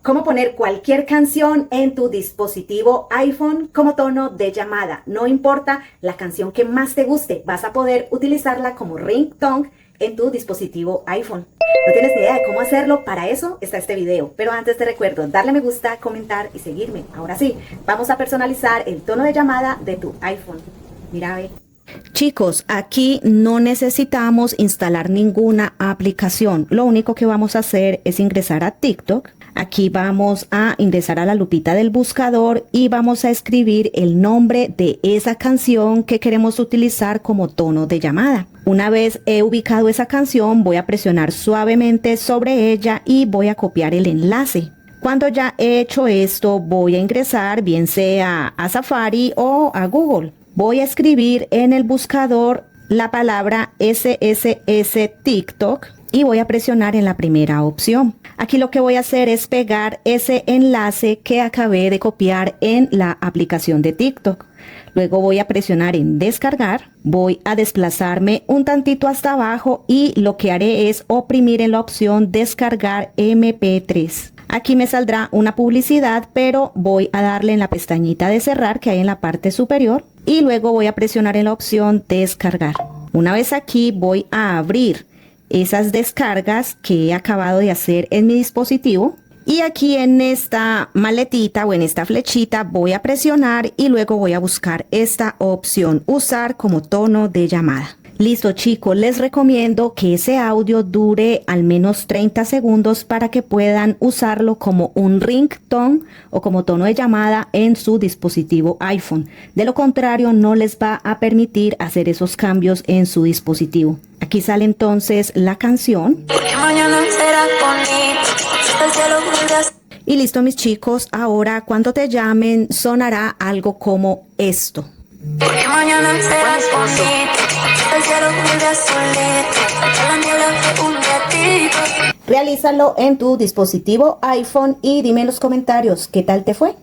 Cómo poner cualquier canción en tu dispositivo iPhone como tono de llamada. No importa la canción que más te guste, vas a poder utilizarla como ringtone en tu dispositivo iPhone. ¿No tienes ni idea de cómo hacerlo? Para eso está este video. Pero antes te recuerdo darle me gusta, comentar y seguirme. Ahora sí, vamos a personalizar el tono de llamada de tu iPhone. Mira, ve. Chicos, aquí no necesitamos instalar ninguna aplicación. Lo único que vamos a hacer es ingresar a TikTok. Aquí vamos a ingresar a la lupita del buscador y vamos a escribir el nombre de esa canción que queremos utilizar como tono de llamada. Una vez he ubicado esa canción, voy a presionar suavemente sobre ella y voy a copiar el enlace. Cuando ya he hecho esto, voy a ingresar bien sea a Safari o a Google. Voy a escribir en el buscador la palabra SSS TikTok y voy a presionar en la primera opción. Aquí lo que voy a hacer es pegar ese enlace que acabé de copiar en la aplicación de TikTok. Luego voy a presionar en descargar, voy a desplazarme un tantito hasta abajo y lo que haré es oprimir en la opción descargar MP3. Aquí me saldrá una publicidad, pero voy a darle en la pestañita de cerrar que hay en la parte superior y luego voy a presionar en la opción descargar. Una vez aquí voy a abrir esas descargas que he acabado de hacer en mi dispositivo y aquí en esta maletita o en esta flechita voy a presionar y luego voy a buscar esta opción, usar como tono de llamada. Listo chicos, les recomiendo que ese audio dure al menos 30 segundos para que puedan usarlo como un ringtone o como tono de llamada en su dispositivo iPhone. De lo contrario, no les va a permitir hacer esos cambios en su dispositivo. Aquí sale entonces la canción. Y listo mis chicos, ahora cuando te llamen sonará algo como esto. Porque mañana serás bonito, el cielo vuelve azulito, la niebla fue un ratito. Realízalo en tu dispositivo iPhone y dime en los comentarios qué tal te fue.